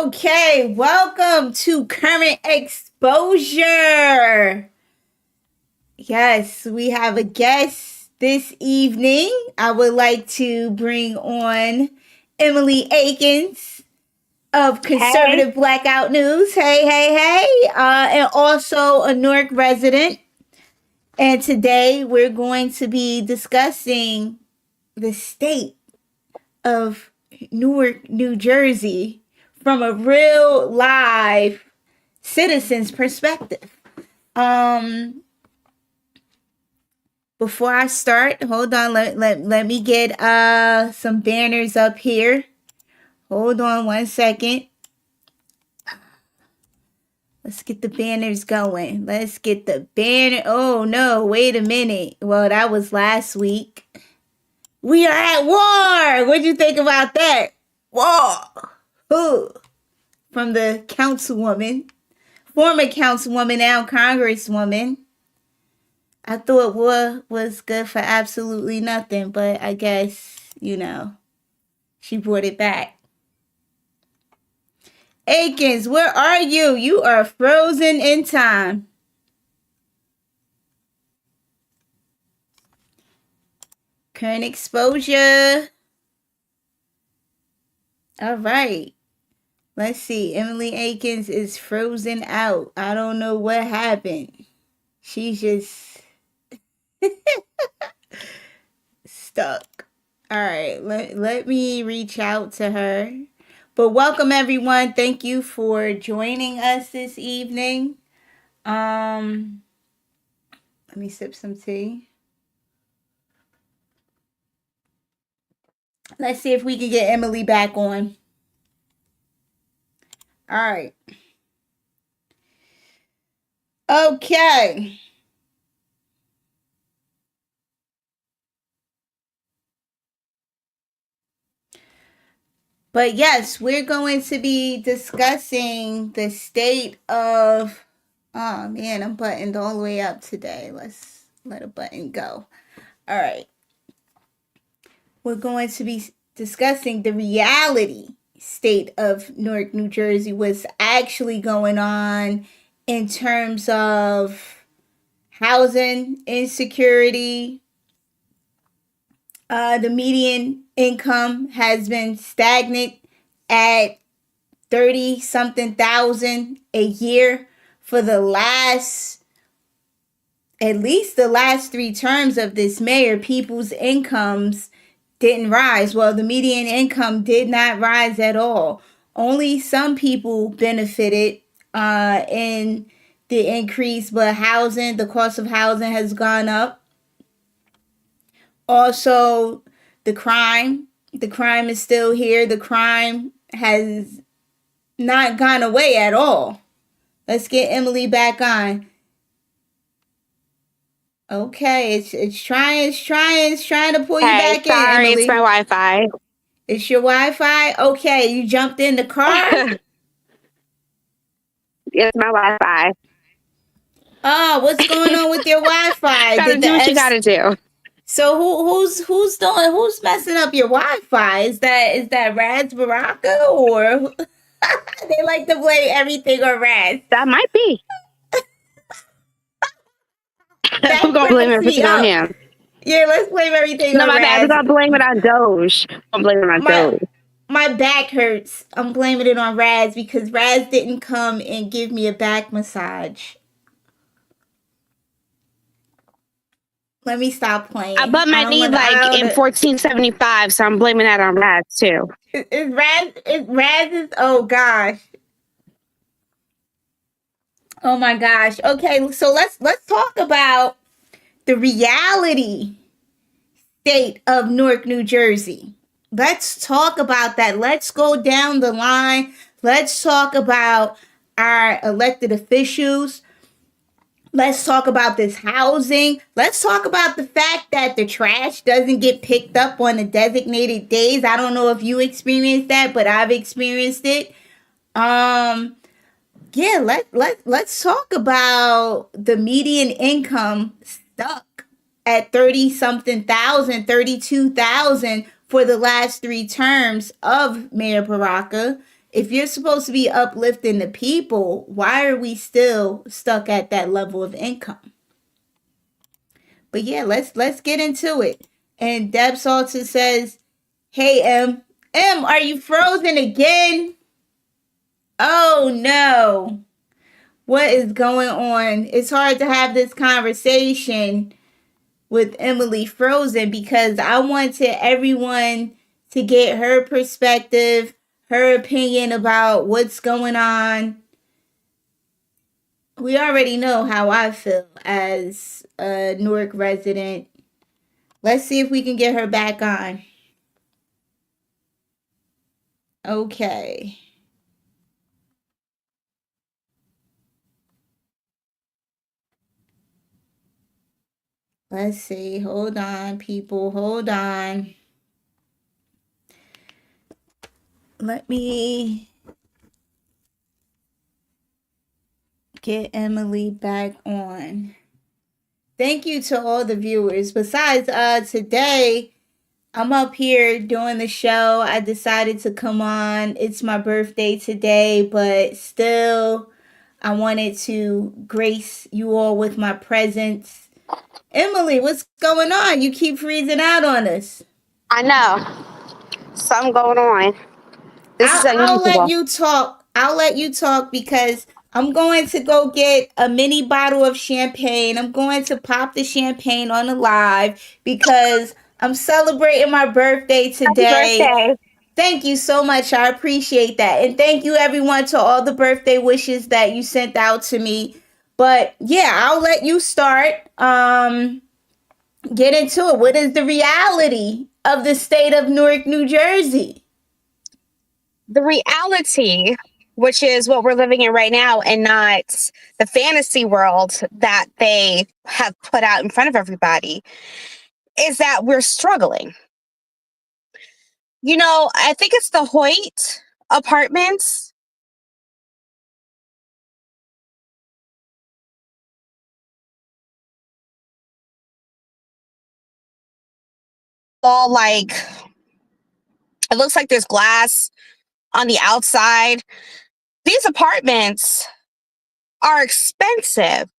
Okay, welcome to Current Exposure. Yes, we have a guest this evening. I would like to bring on Emily Akins of Hey, Conservative Blackout News. Hey, hey, hey. And also a Newark resident. And today we're going to be discussing the state of Newark, New Jersey from a real live citizen's perspective. Before I start, hold on, let me get some banners up here. Hold on one second. Let's get the banners going. Let's get the banner. Oh no, wait a minute. Well, that was last week. We are at war. What'd you think about that? War. Ooh. From the councilwoman, former councilwoman, now congresswoman. I thought war was good for absolutely nothing, but I guess, she brought it back. Akins, where are you? You are frozen in time. Current exposure. All right. Let's see. Emily Akins is frozen out. I don't know what happened. She's just stuck. All right. Let me reach out to her. But welcome everyone. Thank you for joining us this evening. Let me sip some tea. Let's see if we can get Emily back on. All right. Okay. But yes, we're going to be discussing the state of, oh man, I'm buttoned all the way up today. Let's let a button go. All right. We're going to be discussing the reality state of Newark, New Jersey, what's actually going on in terms of housing insecurity. The median income has been stagnant at 30 something thousand a year for at least the last 3 terms of this mayor. People's incomes didn't rise. Well, the median income did not rise at all. Only some people benefited in the increase, but the cost of housing has gone up. Also, the crime is still here. The crime has not gone away at all. Let's get Emily back on. Okay, it's trying to pull you hey, back in, sorry, it's my Emily. Wi-Fi. It's your Wi-Fi? Okay, you jumped in the car? It's my Wi-Fi. Oh, what's going on with your Wi-Fi? Gotta Did the do what you F gotta do. So who's messing up your Wi-Fi? Is that Raz Baraka, or they like to blame everything on Raz? That might be. We're That gonna blame cracks me everything on up. him. Yeah, let's blame everything No, on my bad. We're Raz. gonna blame it on Doge. I'm blaming it on My Doge. my back hurts. I'm blaming it on Raz because Raz didn't come and give me a back massage. Let me stop I playing. bumped I my don't knee want. like I in don't. 1475, so I'm blaming that on Raz too. Is Raz? Is Raz's? Oh gosh. Oh my gosh. Okay, so let's talk about the reality state of Newark, New Jersey. Let's talk about that. Let's go down the line. Let's talk about our elected officials. Let's talk about this housing. Let's talk about the fact that the trash doesn't get picked up on the designated days. I don't know if you experienced that, but I've experienced it. Yeah, let's talk about the median income stuck at 30 something thousand, 32,000 for the last 3 terms of Mayor Baraka. If you're supposed to be uplifting the people, why are we still stuck at that level of income? But yeah, let's get into it. And Deb Salter says, "Hey M, are you frozen again? Oh no. What is going on? It's hard to have this conversation with Emily frozen because I wanted everyone to get her perspective, her opinion about what's going on. We already know how I feel as a Newark resident. Let's see if we can get her back on. Okay. Let's see. Hold on, people. Hold on. Let me get Emily back on. Thank you to all the viewers. Besides, today I'm up here doing the show. I decided to come on. It's my birthday today, but still, I wanted to grace you all with my presence. Emily, what's going on? You keep freezing out on us. I know. Something going on. This is I'll let unusual. you talk. I'll let you talk because I'm going to go get a mini bottle of champagne. I'm going to pop the champagne on the live because I'm celebrating my birthday Happy today. birthday. Thank you so much. I appreciate that. And thank you everyone to all the birthday wishes that you sent out to me. But yeah, I'll let you start. Get into it. What is the reality of the state of Newark, New Jersey? The reality, which is what we're living in right now, and not the fantasy world that they have put out in front of everybody, is that we're struggling. I think it's the Hoyt apartments. All like, it looks like there's glass on the outside. These apartments are expensive,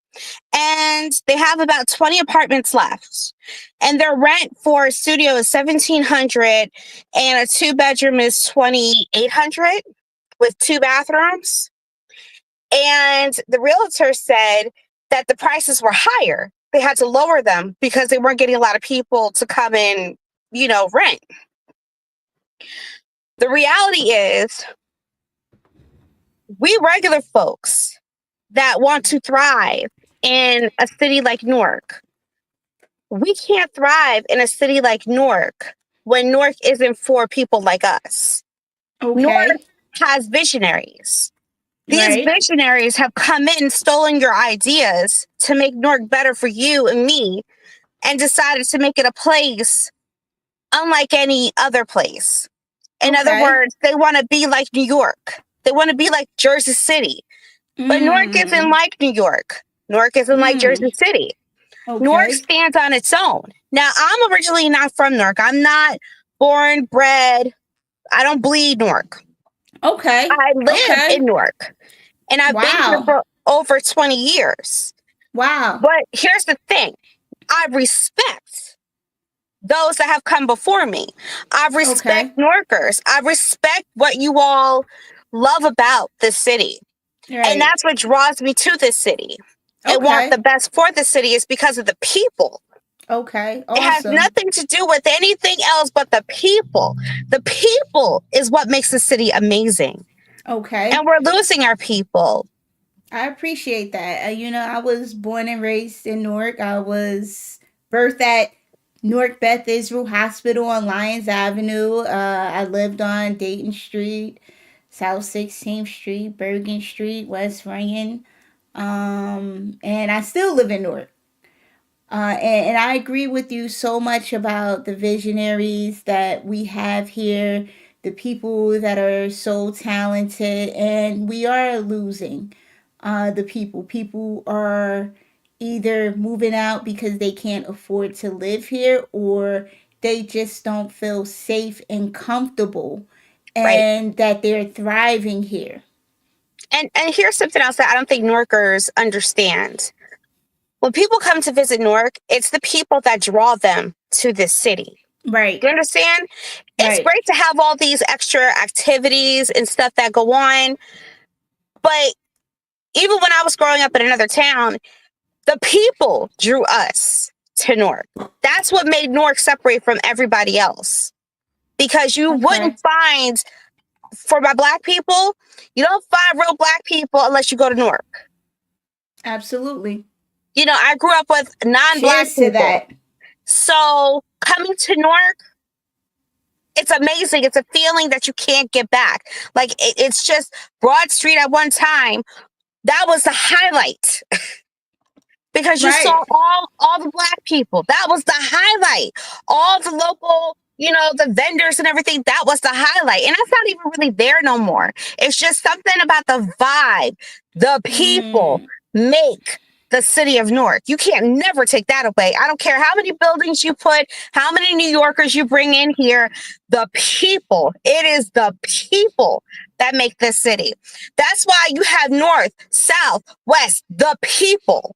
and they have about 20 apartments left. And their rent for a studio is $1,700, and a 2-bedroom is $2,800 with 2 bathrooms. And the realtor said that the prices were higher. They had to lower them because they weren't getting a lot of people to come in, rent. The reality is, we regular folks that want to thrive in a city like Newark, we can't thrive in a city like Newark when Newark isn't for people like us. Newark Okay. has visionaries. These Right. visionaries have come in and stolen your ideas to make Newark better for you and me, and decided to make it a place unlike any other place. In other Okay. words, they want to be like New York. They want to be like Jersey City. But Newark isn't Mm. like New York. Newark isn't like Jersey Mm. City. Newark Okay. stands on its own. Now, I'm originally not from Newark. I'm not born, bred. I don't bleed Newark. Okay. I live Okay. in Newark, and I've been here Wow. for over 20 years. Wow. But here's the thing, I respect those that have come before me. I respect Okay. Newarkers. I respect what you all love about this city. And Right. that's what draws me to this city and want the Okay. best for the city, is because of the people. Okay. It has Awesome. nothing to do with anything else but the people. The people is what makes the city amazing. And Okay. we're losing our people. I appreciate that. I was born and raised in Newark. I was birthed at Newark Beth Israel Hospital on Lyons Avenue. I lived on Dayton Street, South 16th Street, Bergen Street, West Runyon. And I still live in Newark. And I agree with you so much about the visionaries that we have here, the people that are so talented, and we are losing the people. People are either moving out because they can't afford to live here, or they just don't feel safe and comfortable Right. and that they're thriving here. And here's something else that I don't think Norkers understand. When people come to visit Newark, it's the people that draw them to this city. Right. You understand? It's Right. great to have all these extra activities and stuff that go on. But even when I was growing up in another town, the people drew us to Newark. That's what made Newark separate from everybody else. Because you Okay. wouldn't find, for my Black people, you don't find real Black people unless you go to Newark. Absolutely. You know, I grew up with non-Black Cheers to people. that. So coming to Newark, it's amazing. It's a feeling that you can't get back. Like it's just Broad Street at one time. That was the highlight because you Right. saw all the Black people. That was the highlight. All the local, you know, the vendors and everything. That was the highlight. And that's not even really there no more. It's just something about the vibe. The people make the city of Newark. You can't never take that away. I don't care how many buildings you put, how many New Yorkers you bring in here. The people. It is the people that make this city. That's why you have north, south, west. The people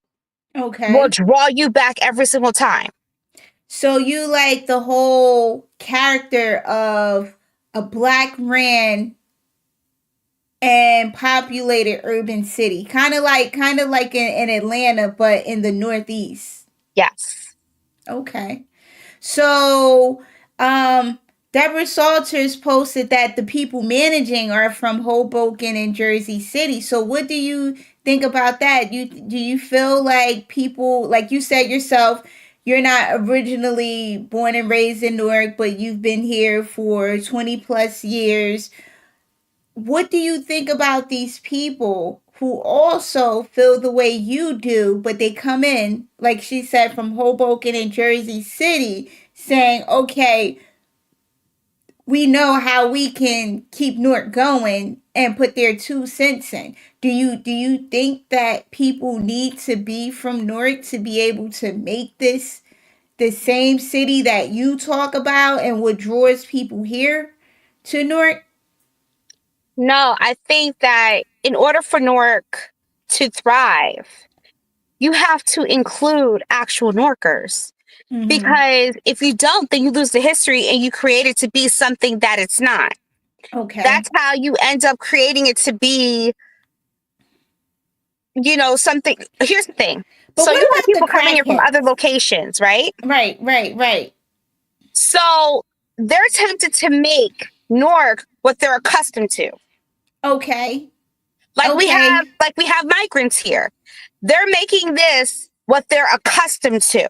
will Okay. draw you back every single time. So you like the whole character of a Black ran and populated urban city, kind of like in Atlanta, but in the Northeast. Yes. Okay. So, Deborah Salters posted that the people managing are from Hoboken and Jersey City. So, what do you think about that? Do you feel like people, like you said yourself, you're not originally born and raised in Newark, but you've been here for 20 plus years. What do you think about these people who also feel the way you do, but they come in, like she said, from Hoboken and Jersey City, saying, okay, we know how we can keep Newark going and put their 2 cents in. Do you think that people need to be from Newark to be able to make this the same city that you talk about and what draws people here to Newark? No, I think that in order for Newark to thrive, you have to include actual Norkers. Mm-hmm. Because if you don't, then you lose the history and you create it to be something that it's not. Okay. That's how you end up creating it to be, you know, something. Here's the thing. But So what you have about people the coming in from other crackheads? locations, right? Right, right, right. So they're tempted to make Newark what they're accustomed to. Okay. Like Okay. we have migrants here. They're making this what they're accustomed to.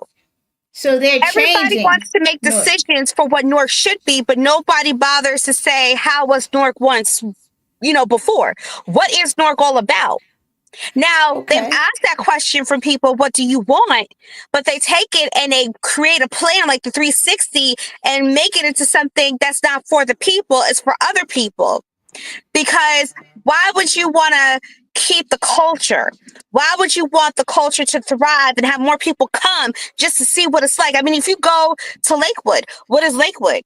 So they're Everybody changing wants to make Newark. decisions for what Newark should be, but nobody bothers to say how was Newark once, you know, before. What is Newark all about? Now, they've Okay. asked that question from people, what do you want? But they take it and they create a plan like the 360 and make it into something that's not for the people, it's for other people. Because why would you want to keep the culture? Why would you want the culture to thrive and have more people come just to see what it's like? I mean, if you go to Lakewood, what is Lakewood?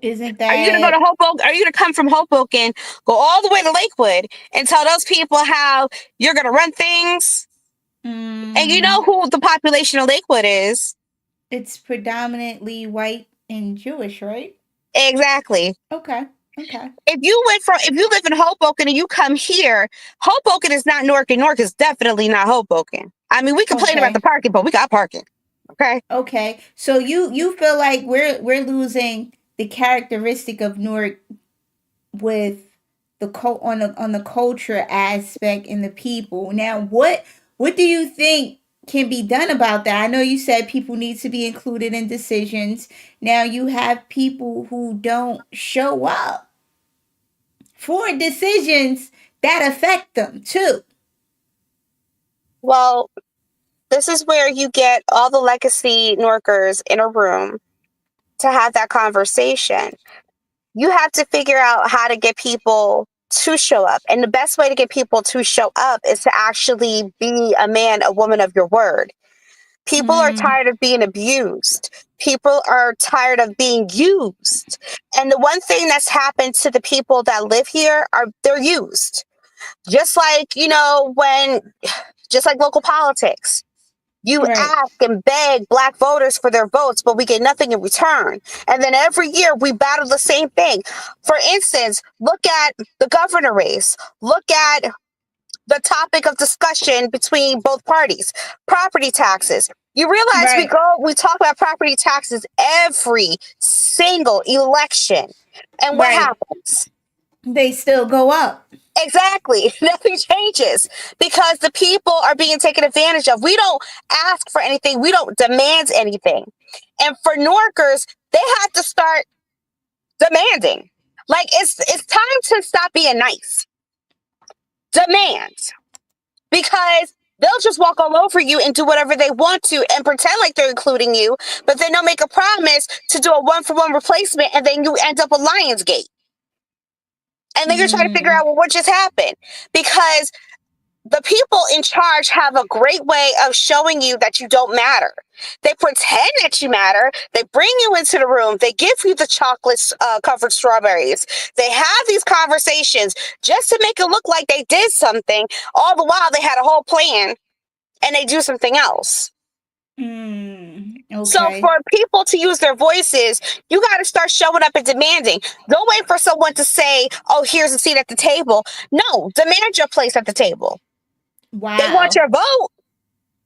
Isn't Are you going to go to that Hoboken? Are you going to come from Hoboken, go all the way to Lakewood and tell those people how you're going to run things? And you know mm, who the population of Lakewood is? it's predominantly white and Jewish, right? Exactly. Okay. Okay. If you live in Hoboken and you come here, Hoboken is not Newark, and Newark is definitely not Hoboken. I mean, we complain about the Okay. parking, but we got parking. Okay. Okay. So you feel like we're losing the characteristic of Newark with the on the culture aspect and the people. Now, what do you think can be done about that? I know you said people need to be included in decisions. Now you have people who don't show up for decisions that affect them too. Well, this is where you get all the legacy Norkers in a room to have that conversation. You have to figure out how to get people to show up. And the best way to get people to show up is to actually be a man, a woman of your word. People are Mm, tired of being abused. People are tired of being used. And the one thing that's happened to the people that live here are they're used. Just like, just like local politics. You right. ask and beg black voters for their votes, but we get nothing in return. And then every year we battle the same thing. For instance, look at the governor race. Look at the topic of discussion between both parties, property taxes. You realize Right. we talk about property taxes every single election. And what Right. happens? They still go up. Exactly. Nothing changes because the people are being taken advantage of. We don't ask for anything. We don't demand anything. And for Norkers, they have to start demanding. Like it's time to stop being nice. Demand. Because they'll just walk all over you and do whatever they want to and pretend like they're including you, but then they'll make a promise to do a one-for-one replacement and then you end up a Lionsgate. And then you're trying to figure Mm, out, well, what just happened? Because the people in charge have a great way of showing you that you don't matter. They pretend that you matter. They bring you into the room. They give you the chocolate covered strawberries. They have these conversations just to make it look like they did something. All the while they had a whole plan and they do something else. So okay. for people to use their voices, you got to start showing up and demanding. Don't wait for someone to say, oh, here's a seat at the table. No, demand your place at the table. They want Wow. your vote.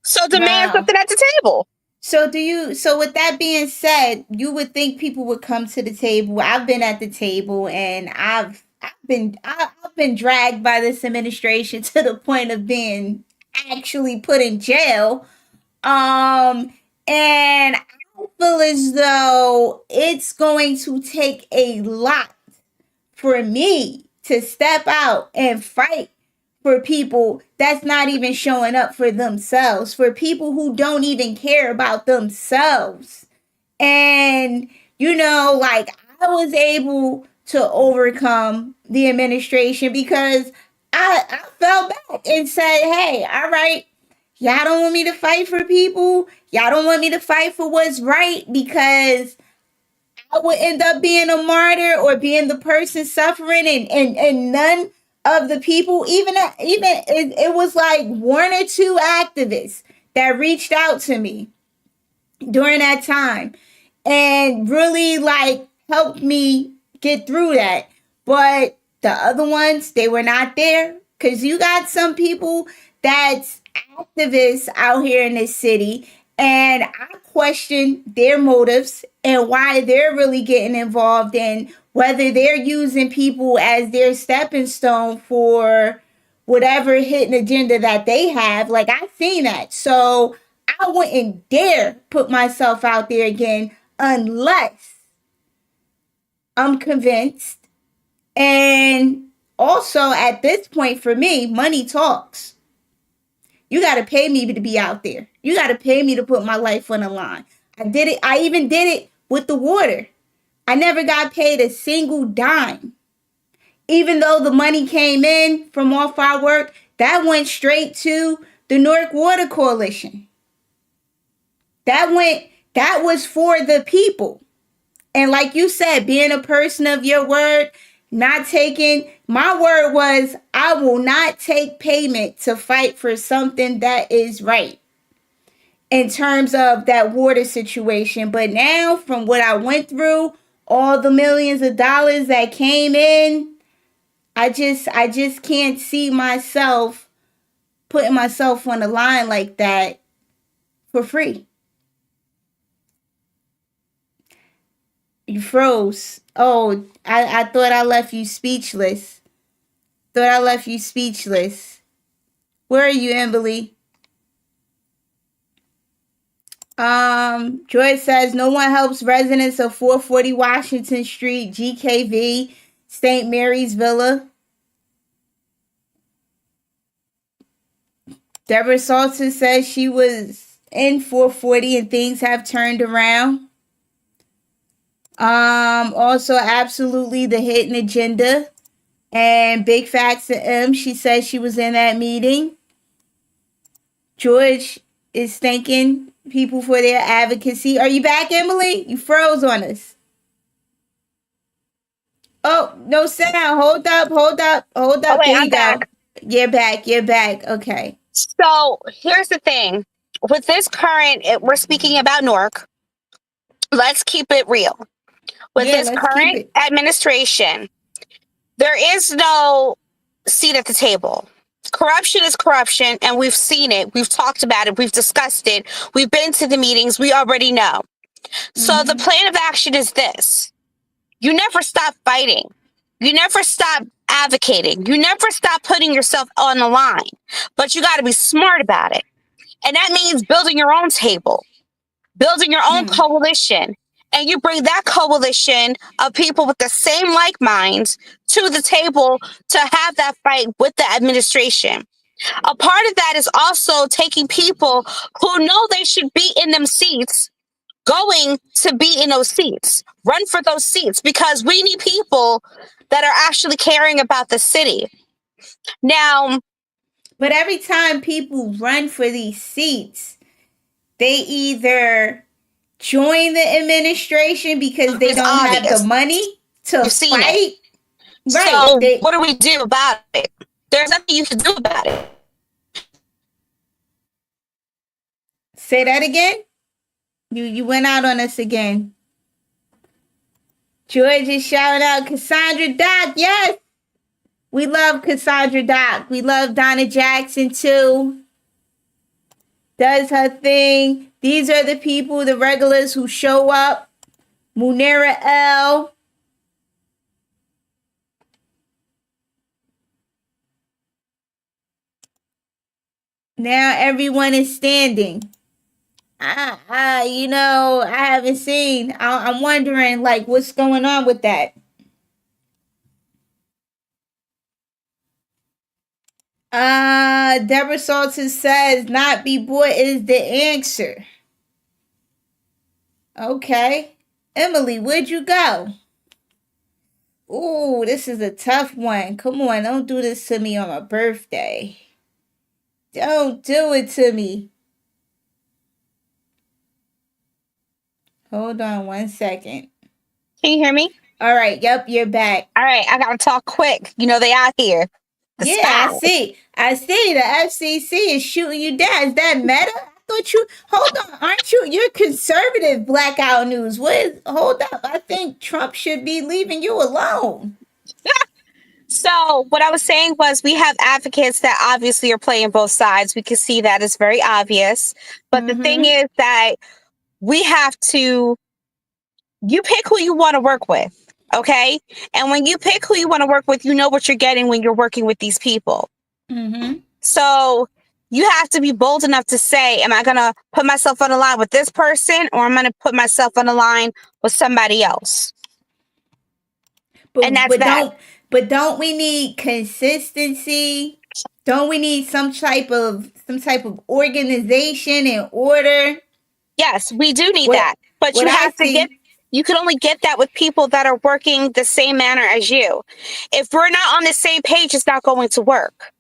So demand Wow. something at the table. So with that being said, you would think people would come to the table. I've been at the table and I've been dragged by this administration to the point of being actually put in jail. And I feel as though it's going to take a lot for me to step out and fight for people that's not even showing up for themselves, for people who don't even care about themselves. And, like I was able to overcome the administration because I fell back and said, hey, all right, y'all don't want me to fight for people. Y'all don't want me to fight for what's right because I would end up being a martyr or being the person suffering, and none of the people, it was like one or two activists that reached out to me during that time and really like helped me get through that. But the other ones, they were not there because you got some people that's activists out here in this city, and I question their motives and why they're really getting involved and whether they're using people as their stepping stone for whatever hidden agenda that they have. Like I've seen that. So I wouldn't dare put myself out there again unless I'm convinced. And also at this point for me, money talks. You got to pay me to be out there. You got to pay me to put my life on the line. I did it. I even did it with the water. I never got paid a single dime. Even though the money came in from off our work, that went straight to the Newark Water Coalition. That was for the people. And like you said, being a person of your word, not taking my word was I will not take payment to fight for something that is right in terms of that water situation. But now from what I went through, all the millions of dollars that came in, I just can't see myself putting myself on the line like that for free. You froze. Oh, I thought I left you speechless. Thought I left you speechless. Where are you, Emily? Joy says no one helps residents of 440 Washington Street, GKV, St. Mary's Villa. Deborah Salton says she was in 440 and things have turned around. Also absolutely the hidden agenda. And big facts to M. She says she was in that meeting. George is thinking people for their advocacy. Are you back, Emily? You froze on us. Oh, no sound. Hold up, hold up, hold Oh up. wait, There I'm you go. back. You're back. You're back. Okay. So here's the thing. With this current, we're speaking about Newark. Let's keep it real. With Yeah, this let's keep current it. administration, there is no seat at the table. Corruption is corruption, and we've seen it. We've talked about it. We've discussed it. We've been to the meetings. We already know. So the Mm-hmm. plan of action is this: you never stop fighting. You never stop advocating. You never stop putting yourself on the line. But you got to be smart about it. And that means building your own table, building your own Hmm. coalition. And you bring that coalition of people with the same like minds to the table to have that fight with the administration. A part of that is also taking people who know they should be in them seats, going to be in those seats, run for those seats, because we need people that are actually caring about the city. Now, But every time people run for these seats, they either join the administration because they it's don't have the obvious. money to You've seen it. fight. Right. So, They what do we do about it? There's nothing you can do about it. say that again. You went out on us again. George is shouting out Cassandra Dock. Yes. We love Cassandra Dock. We love Donna Jackson too. Does her thing. These are the people, the regulars who show up. Munera L. Now everyone is standing. I haven't seen. I'm wondering, like, what's going on with that. Deborah Salton says, "Not be bored is the answer." Okay, Emily, where'd you go? Ooh, this is a tough one. Come on, don't do this to me on my birthday. Don't do it to me. Hold on 1 second. Can you hear me? All right, yep, you're back. All right, I gotta talk quick. You know they out here. The Yeah, I spy. see. I see. The FCC is shooting you down. Is that meta? I thought you. Hold on, aren't you? You're conservative. Blackout news. What is? Hold up. I think Trump should be leaving you alone. So what I was saying was we have advocates that obviously are playing both sides. We can see that it's very obvious. But the thing Mm-hmm. is that we have to, you pick who you want to work with. Okay. And when you pick who you want to work with, you know what you're getting when you're working with these people. Mm-hmm. So you have to be bold enough to say, am I going to put myself on the line with this person, or am I going to put myself on the line with somebody else? And But that's but that. don't but don't we need consistency? Don't we need some type of organization and order? Yes, we do need What that. But what you I have to get, see. you can only get that with people that are working the same manner as you. If we're not on the same page, it's not going to work.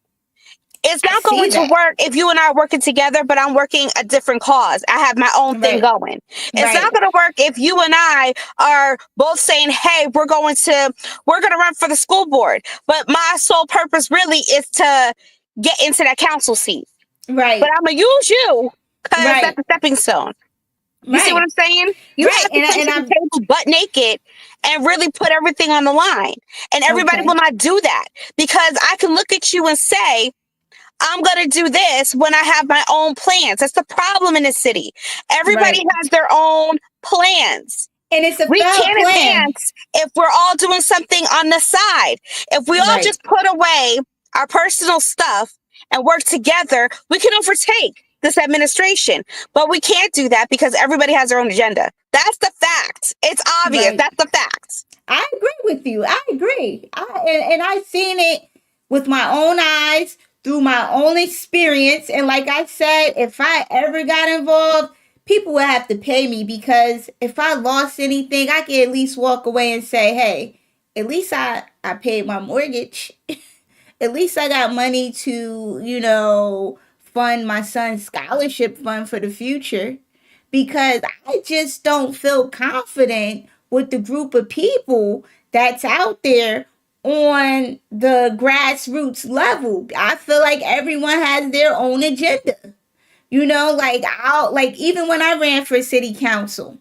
It's I not see going to that. work if you and I are working together, but I'm working a different cause. I have my own thing Right. going. It's not Right. going to work if you and I are both saying, hey, we're going to run for the school board. But my sole purpose really is to get into that council seat. But Right. I'm going to use you because that's Right. a stepping stone. You see what Right. I'm saying? You Right. have to And come and to the I'm table butt naked and really put everything on the line. And everybody will okay. not do that, because I can look at you and say, I'm going to do this when I have my own plans. That's the problem in the city. Everybody Right. has their own plans. And it's a We failed can't plan. advance if we're all doing something on the side. If we all Right. just put away our personal stuff and work together, we can overtake this administration. But we can't do that because everybody has their own agenda. That's the fact. It's obvious. Right. That's the fact. I agree with you. I agree. And I've seen it with my own eyes through my own experience. And like I said, if I ever got involved, people would have to pay me, because if I lost anything, I could at least walk away and say, hey, at least I paid my mortgage. At least I got money to, fund my son's scholarship fund for the future. because I just don't feel confident with the group of people that's out there on the grassroots level. I feel like everyone has their own agenda. You know, like I'll like even when I ran for city council,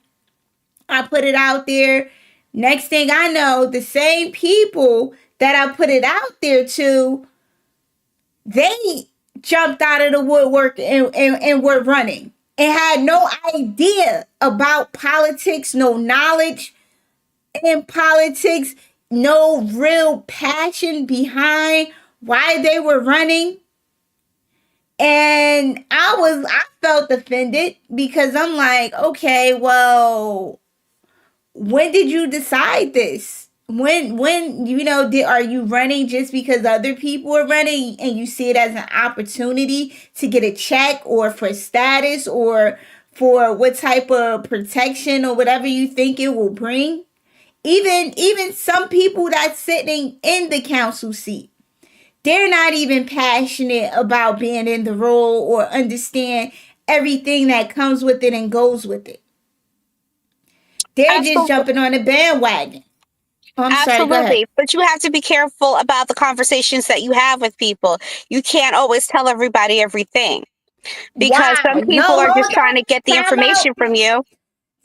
I put it out there. Next thing I know, the same people that I put it out there to, they jumped out of the woodwork and were running and had no idea about politics, no knowledge in politics, no real passion behind why they were running. And I felt offended because I'm like, okay, well, when did you decide this? When you know, are you running just because other people are running and you see it as an opportunity to get a check or for status or for what type of protection or whatever you think it will bring? Even some people that's sitting in the council seat, they're not even passionate about being in the role or understand everything that comes with it and goes with it. They're just Absolutely. jumping on the bandwagon. Oh, I'm sorry, go ahead. Absolutely. But you have to be careful about the conversations that you have with people. You can't always tell everybody everything because some Wow. No, people are just hold trying on. to get the Time out. information from you.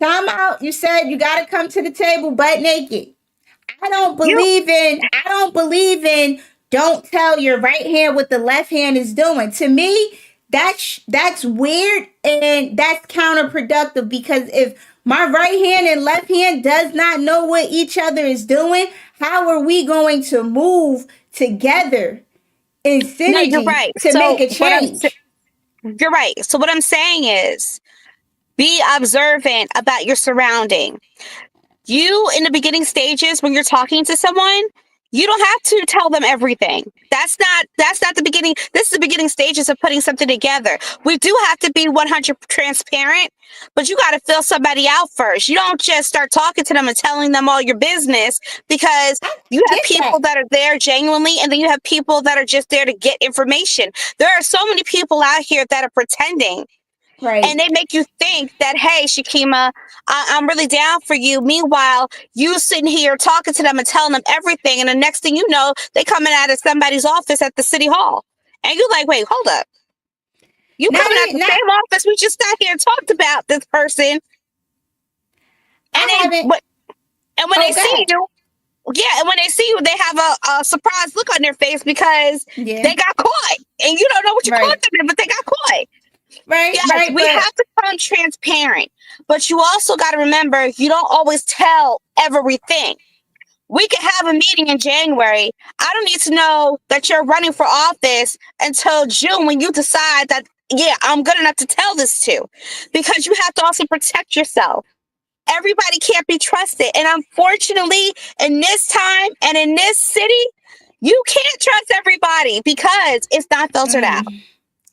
Time out. You said you got to come to the table butt naked. You I don't believe in don't tell your right hand what the left hand is doing. To me, that's weird and that's counterproductive because if my right hand and left hand does not know what each other is doing, how are we going to move together in No, you're synergy right. to make a change? You're right. So what I'm saying is be observant about your surrounding. You in the beginning stages when you're talking to someone, you don't have to tell them everything. That's not the beginning. This is the beginning stages of putting something together. We do have to be 100 transparent, but you got to fill somebody out first. You don't just start talking to them and telling them all your business because I you have get people that. that are there genuinely and then you have people that are just there to get information. There are so many people out here that are pretending and Right. they make you think that, hey, Shakima, I'm really down for you. Meanwhile, you sitting here talking to them and telling them everything, and the next thing you know, they coming out of somebody's office at the city hall, and you're like, wait, hold up, you Not coming out it the not same office we just sat here and talked about this person, and I haven't. and when Oh, they go see ahead. you, yeah, and when they see you, they have a surprised look on their face because Yeah. they got caught, and you don't know what you caught Right. them in, but they got caught. Right. Yes, Right. we But have to become transparent, but you also got to remember you don't always tell everything. We could have a meeting in January. I don't need to know that you're running for office until June when you decide that, yeah, I'm good enough to tell this to, because you have to also protect yourself. Everybody can't be trusted. And unfortunately, in this time and in this city, you can't trust everybody because it's not filtered out. mm.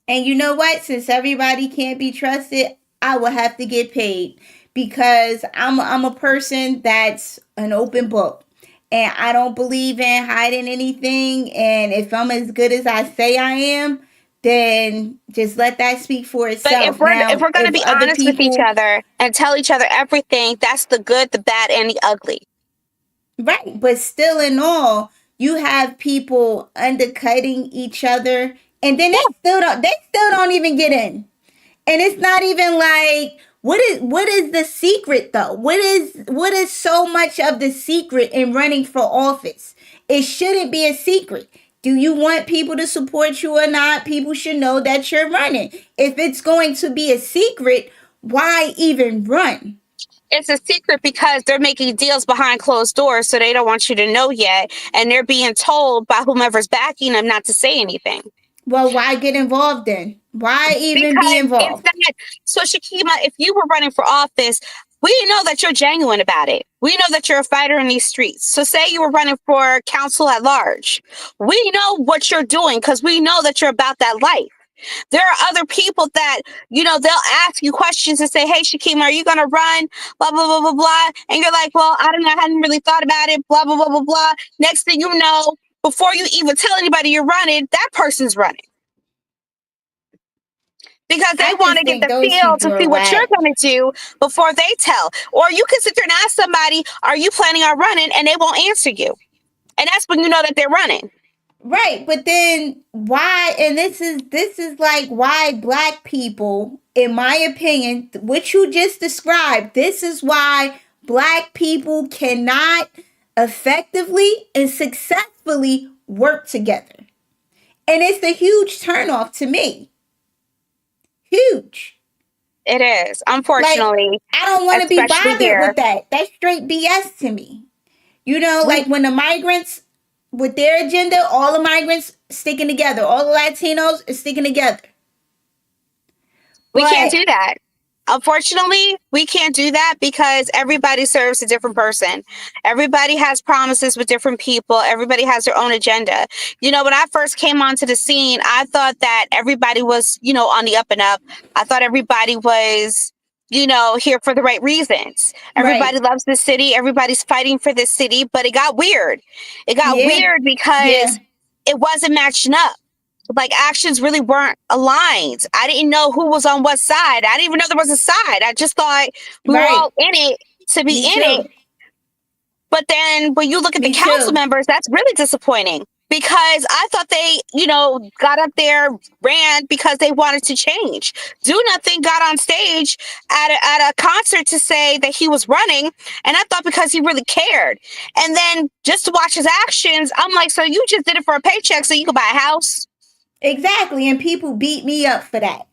And you know what? Since everybody can't be trusted, I will have to get paid because I'm a person that's an open book. And I don't believe in hiding anything. And if I'm as good as I say I am, then just let that speak for But if itself. we're Now, going to if be other honest with each people, other and tell each other everything, that's the good, the bad, and the ugly. right, but still in all, you have people undercutting each other and then Yeah, they still don't even get in. And it's not even like what is the secret though? What is so much of the secret in running for office? It shouldn't be a secret. Do you want people to support you or not? People should know that you're running. If it's going to be a secret, why even run? it's a secret because they're making deals behind closed doors, so they don't want you to know yet, and they're being told by whomever's backing them not to say anything. Well, why get involved then? Why even be Because it's involved? not. So, Shakima, if you were running for office, we know that you're genuine about it. We know that you're a fighter in these streets. So, say you were running for council at large. We know what you're doing because we know that you're about that life. There are other people that, they'll ask you questions and say, hey, Shakima, are you going to run? Blah, blah, blah, blah, blah. And you're like, well, I don't know. I hadn't really thought about it. Blah, blah, blah, blah, blah. Next thing you know, before you even tell anybody you're running, that person's running. because they I want just to get think the those feel people to are see what you're whack. going to do before they tell. Or you can sit there and ask somebody, are you planning on running? And they won't answer you. And that's when you know that they're running. Right, but then why, and this is like why black people, in my opinion, what you just described, this is why black people cannot effectively and successfully work together. And it's a huge turnoff to me. Huge. It is, Like, unfortunately, I don't want to be especially bothered here. with that. That's straight BS to me. You know, We like when the migrants with their agenda, all the migrants sticking together, all the Latinos is sticking together. we can't But do that. Unfortunately, we can't do that because everybody serves a different person. Everybody has promises with different people. Everybody has their own agenda. You know, when I first came onto the scene, I thought that everybody was, on the up and up. I thought everybody was, here for the right reasons. right, Everybody loves this city. Everybody's fighting for this city, but it got weird. It got yeah, weird yeah, because it wasn't matching up. Like actions really weren't aligned. I didn't know who was on what side. I didn't even know there was a side. I just thought we were right. all in it to be Me in it. too. But then when you look at the Me council too. members, that's really disappointing because I thought they, got up there, ran because they wanted to change. Do Nothing got on stage at a concert to say that he was running, and I thought because he really cared. And then just to watch his actions, I'm like, so you just did it for a paycheck so you could buy a house? Exactly. And people beat me up for that.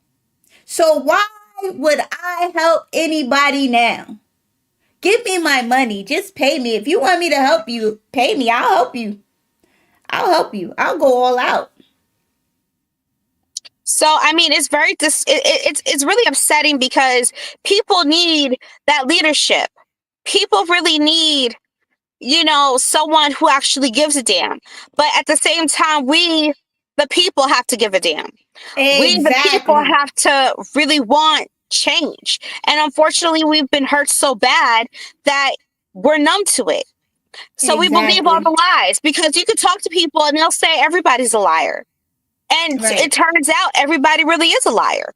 So why would I help anybody now? Give me my money. Just pay me. If you want me to help you, pay me. I'll help you. I'll help you. I'll go all out. So I mean, it's it's really upsetting because people need that leadership. People really need, someone who actually gives a damn. But at the same time, we, the people, have to give a damn. We, the people, Exactly. have to really want change. And unfortunately, we've been hurt so bad that we're numb to it. So we believe all Exactly. the lies because you could talk to people and they'll say everybody's a liar. And it Right. turns out everybody really is a liar.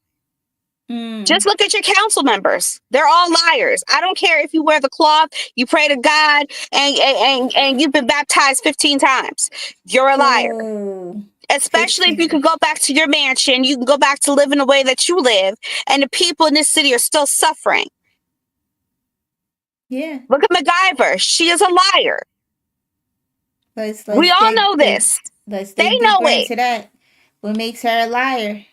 Mm. Just look at your council members. They're all liars. I don't care if you wear the cloth, you pray to God, and you've been baptized 15 times. You're a liar. Ooh. Especially if you 15. can go back to your mansion, you can go back to living the way that you live, and the people in this city are still suffering. Yeah. Look at MacGyver. She is a liar. Let's We let's all dig know dig this. let's They dig know deeper it. into that. What makes her a liar?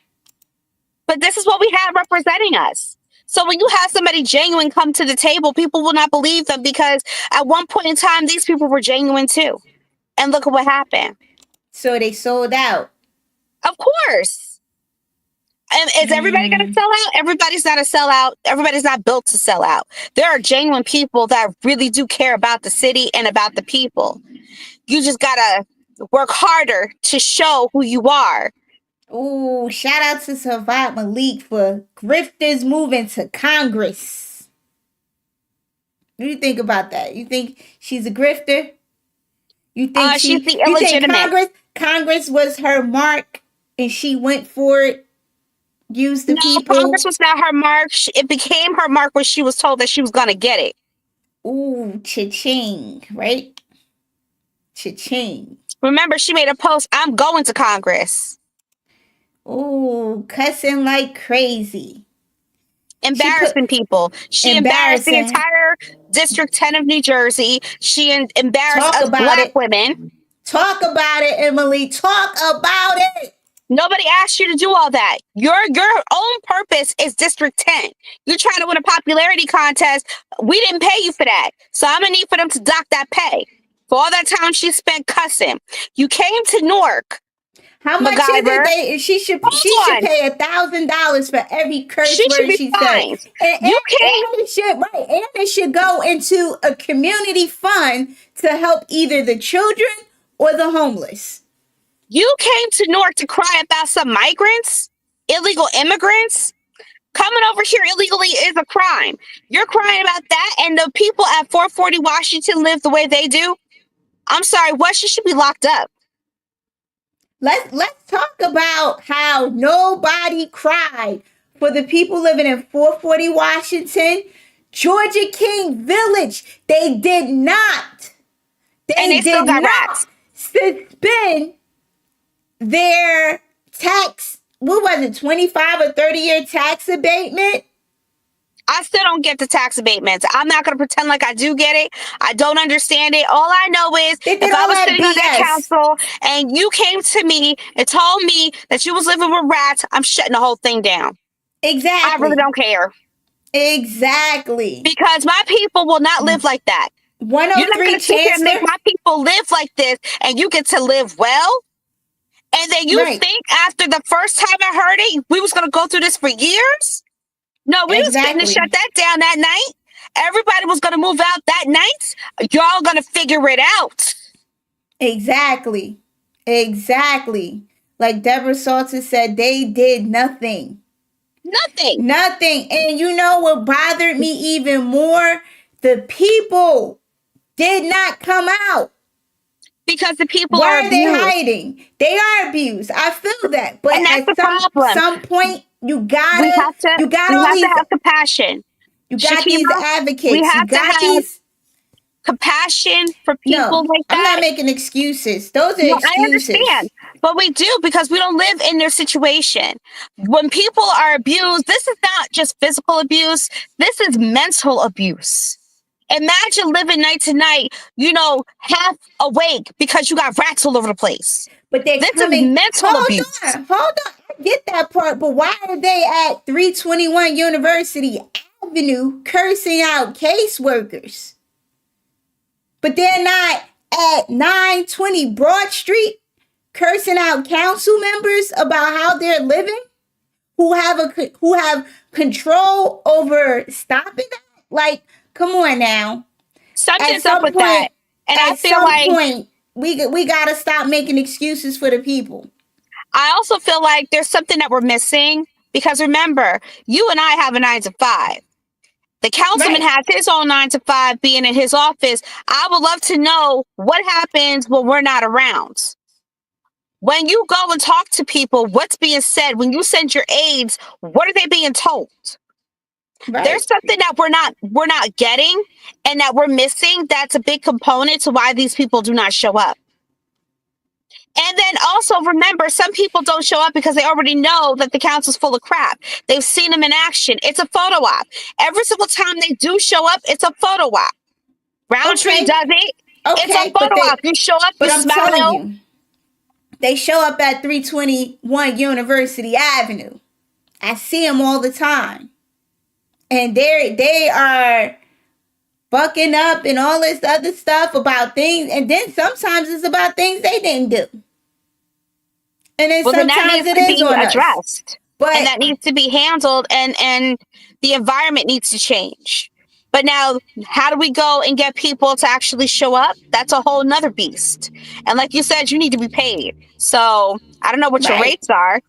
But this is what we have representing us. So when you have somebody genuine come to the table, people will not believe them because at one point in time, these people were genuine too. And look at what happened. So they sold out. Of course. And is everybody going to Mm. sell out? Everybody's not a sellout. Everybody's not built to sell out. There are genuine people that really do care about the city and about the people. You just got to work harder to show who you are. Ooh, shout out to Savat Malik for grifters moving to Congress. What do you think about that? You think she's a grifter? She's the You think illegitimate. Congress was her mark and she went for it, used the No, Congress people? was not her mark. It became her mark when she was told that she was going to get it. Ooh, cha-ching, right? Cha-ching. Remember, she made a post, I'm going to Congress. Ooh, cussing like crazy. She put Embarrassing people. She embarrassed the embarrassing. entire District 10 of New Jersey. She embarrassed Talk us about Black it. women. Talk about it, Emily. Talk about it. Nobody asked you to do all that. Your own purpose is District 10. You're trying to win a popularity contest. We didn't pay you for that. So I'm going to need for them to dock that pay. For all that time she spent cussing. You came to Newark, How much is it? MacGyver. She should Hold on. pay $1,000 for every curse She should word be she said, fined. and, You and, came and it should right, and it should go into a community fund to help either the children or the homeless. You came to Newark to cry about some migrants, illegal immigrants. Coming over here illegally is a crime. You're crying about that, and the people at 440 Washington live the way they do. I'm sorry, what? She should be locked up. Let's talk about how nobody cried for the people living in 440 Washington, Georgia King Village, they did not. And They they still did got not rats. suspend their tax. What was it, 25 or 30-year tax abatement? I still don't get the tax abatements. I'm not going to pretend like I do get it. I don't understand it. All I know is They did if I all was that sitting on that BS. council and you came to me and told me that you was living with rats, I'm shutting the whole thing down. I really Exactly. don't care Exactly. because my people will not live like that. You're not 103 going to sit here and make Chancellor. my people live like this and you get to live well. And then you Right. think after the first time I heard it, we was going to go through this for years? No, we was fitting to shut Exactly. that down that night. Everybody was going to move out that night. Y'all going to figure it out. Exactly. Exactly. Like Deborah Salter said, they did nothing. Nothing. Nothing. And you know what bothered me even more? The people did not come out. Because the people are Why are they abused. hiding? They are abused. I feel that. But And that's at the problem. some point, We have to you got we all have to these, have compassion. you got these Shakima, we advocates. You have to got have these. compassion for people No, like I'm not that. making excuses. Those are No, I excuses. understand. But we do because we don't live in their situation. When people are abused, this is not just physical abuse, this is mental abuse. Imagine living night to night, half awake because you got rats all over the place. But they're This is coming. mental abuse. Hold on. I get that part, but why are they at 321 University Avenue cursing out caseworkers? But they're not at 920 Broad Street cursing out council members about how they're living, who have control over stopping that. Like, come on now. At Something's up some with that. point, And I at feel some like point, we gotta stop making excuses for the people. I also feel like there's something that we're missing because remember, you and I have a 9 to 5. The councilman Right. has his own 9 to 5 being in his office. I would love to know what happens when we're not around. When you go and talk to people, what's being said? When you send your aides, what are they being told? There's Right. something that we're not getting and that we're missing. That's a big component to why these people do not show up. And then also remember, some people don't show up because they already know that the council's full of crap. They've seen them in action. It's a photo op. Every single time they do show up, it's a photo op. Roundtree Okay. does it. It's a Okay. photo op. You show up, you But I'm telling smile. you, they show up at 321 University Avenue. I see them all the time. And they are bucking up and all this other stuff about things. And then sometimes it's about things they didn't do. And then Well, then that sometimes needs it to is be on us. addressed and But that needs to be handled and the environment needs to change. But now, how do we go and get people to actually show up? That's a whole nother beast. And like you said, you need to be paid. So I don't know what your right, rates are.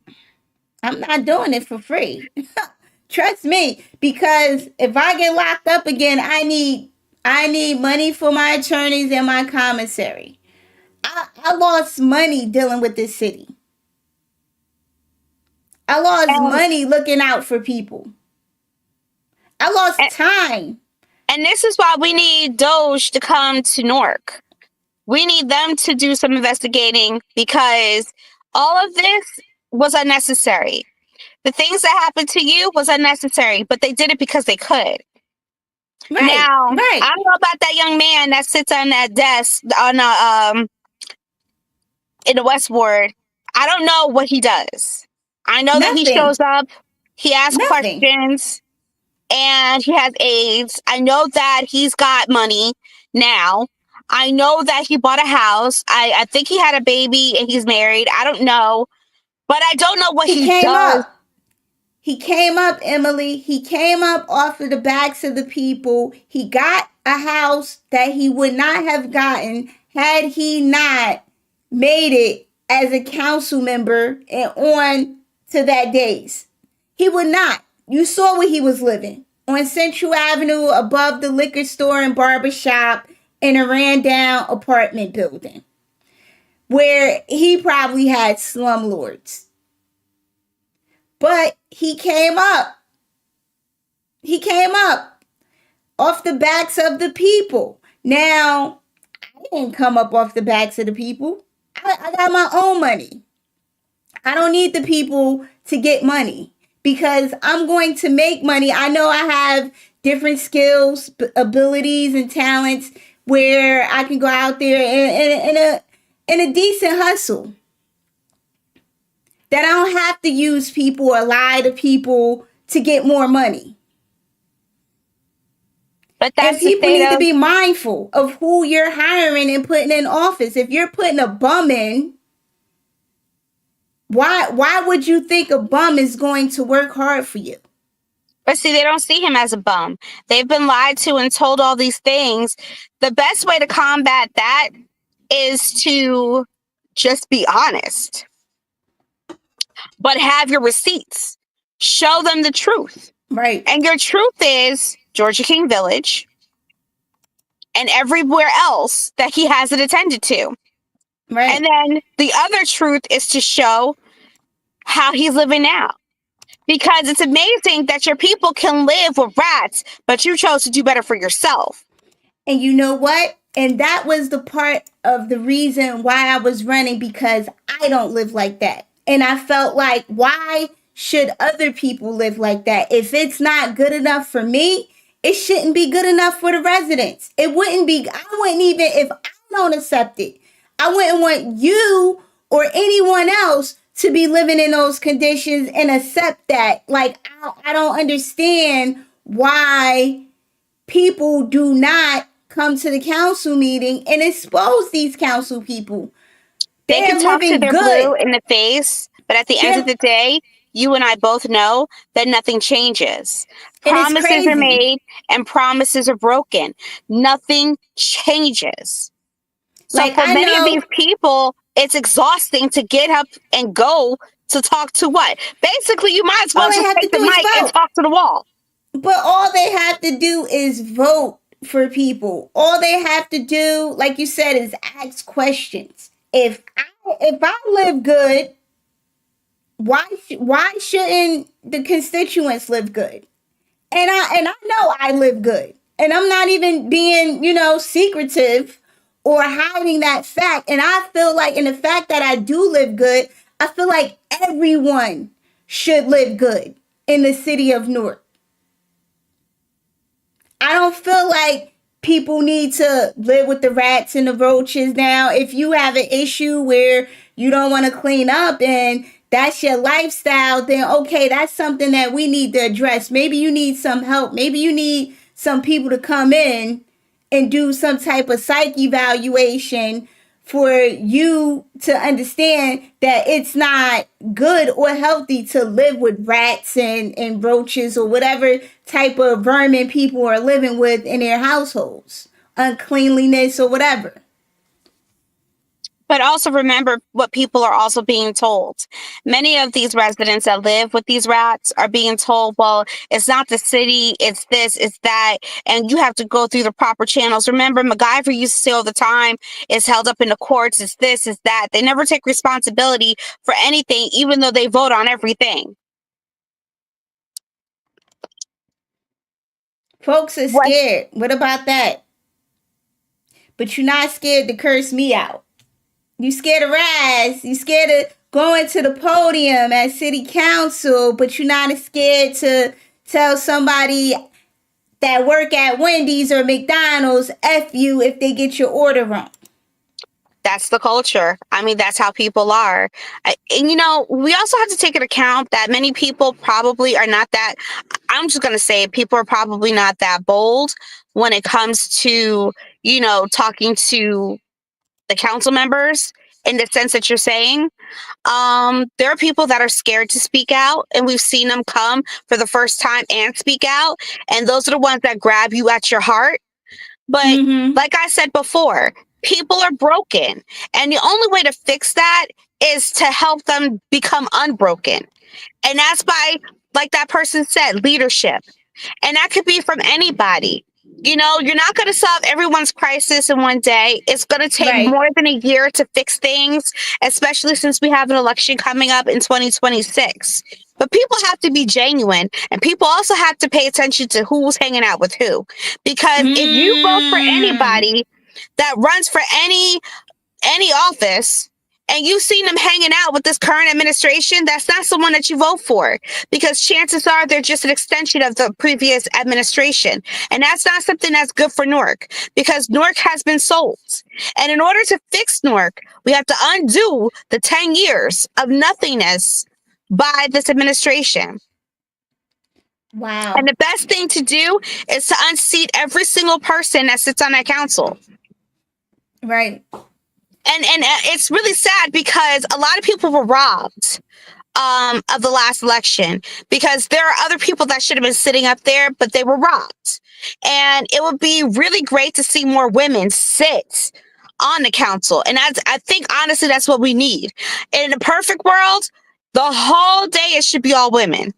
I'm not doing it for free. Trust me, because if I get locked up again, I need money for my attorneys and my commissary. I lost money dealing with this city. I lost And, money looking out for people. I lost and time. and this is why we need Doge to come to Newark. We need them to do some investigating because all of this was unnecessary. The things that happened to you was unnecessary, but they did it because they could. Right, Now, right. I don't know about that young man that sits on that desk in the West Ward. I don't know what he does. I know that he Nothing. shows up, he asks Nothing. questions, and he has aides. I know that he's got money now. I know that he bought a house. I think he had a baby and he's married. I don't know. But I don't know what He he came does. up. He came up, Emily. He came up off of the backs of the people. He got a house that he would not have gotten had he not made it as a council member and on to that days. He would not. You saw where he was living on Central Avenue above the liquor store and barber shop in a ran down apartment building where he probably had slumlords. But he came up. He came up off the backs of the people. Now, I didn't come up off the backs of the people. I got my own money. I don't need the people to get money because I'm going to make money. I know I have different skills, abilities, and talents where I can go out there in a decent hustle. That I don't have to use people or lie to people to get more money. But And that's the people state need to of, be mindful of who you're hiring and putting in office. If you're putting a bum in, why would you think a bum is going to work hard for you? but see, they don't see him as a bum. They've been lied to and told all these things. The best way to combat that is to just be honest, but have your receipts. Show them the truth. Right. And your truth is Georgia King Village and everywhere else that he hasn't attended to. Right. And then the other truth is to show how he's living now. Because it's amazing that your people can live with rats, but you chose to do better for yourself. And you know what? And that was the part of the reason why I was running, because I don't live like that. And I felt like, why should other people live like that? If it's not good enough for me, it shouldn't be good enough for the residents. It wouldn't be, I wouldn't even, if I don't accept it, I wouldn't want you or anyone else to be living in those conditions and accept that. Like, I don't understand why people do not come to the council meeting and expose these council people. They can They're talk to living their good. blue in the face, but at the end of They're, the day, you and I both know that nothing changes. and it's Promises are crazy. made and promises are broken. Nothing changes. So Like, for I many of these know people, it's exhausting to get up and go to talk to what? Basically, you might as well all they just have to take the do is mic and vote. talk to the wall. But all they have to do is vote for people. All they have to do, like you said, is ask questions. If I live good, why shouldn't the constituents live good? And I know I live good. And I'm not even being, secretive or hiding that fact. And I feel like in the fact that I do live good, I feel like everyone should live good in the city of Newark. I don't feel like people need to live with the rats and the roaches. Now, if you have an issue where you don't want to clean up and that's your lifestyle, then okay, that's something that we need to address. Maybe you need some help. Maybe you need some people to come in and do some type of psych evaluation for you to understand that it's not good or healthy to live with rats and roaches or whatever type of vermin people are living with in their households, uncleanliness or whatever. But also remember what people are also being told. Many of these residents that live with these rats are being told, well, it's not the city, it's this, it's that, and you have to go through the proper channels. Remember, MacGyver used to say all the time, it's held up in the courts, it's this, it's that. They never take responsibility for anything, even though they vote on everything. Folks are What? scared. What about that? But you're not scared to curse me out. You scared of Raz. You scared of going to the podium at city council, but you're not scared to tell somebody that work at Wendy's or McDonald's F you if they get your order wrong. That's the culture. I mean, that's how people are. And we also have to take into account that many people probably are not that, I'm just going to say it, people are probably not that bold when it comes to, talking to the council members in the sense that you're saying. There are people that are scared to speak out, and we've seen them come for the first time and speak out. And those are the ones that grab you at your heart. But Mm-hmm. like I said before, people are broken. And the only way to fix that is to help them become unbroken. And that's by, like that person said, leadership. And that could be from anybody. You're not going to solve everyone's crisis in one day. It's going to take Right. more than a year to fix things, especially since we have an election coming up in 2026. But people have to be genuine, and people also have to pay attention to who's hanging out with who. Because if you vote for Mm. anybody that runs for any office and you've seen them hanging out with this current administration, that's not someone that you vote for, because chances are they're just an extension of the previous administration. And that's not something that's good for Newark, because Newark has been sold. And in order to fix Newark, we have to undo the 10 years of nothingness by this administration. Wow. And the best thing to do is to unseat every single person that sits on that council. Right. And it's really sad because a lot of people were robbed of the last election, because there are other people that should have been sitting up there, but they were robbed. And it would be really great to see more women sit on the council. And I think honestly that's what we need. In a perfect world, the whole day it should be all women.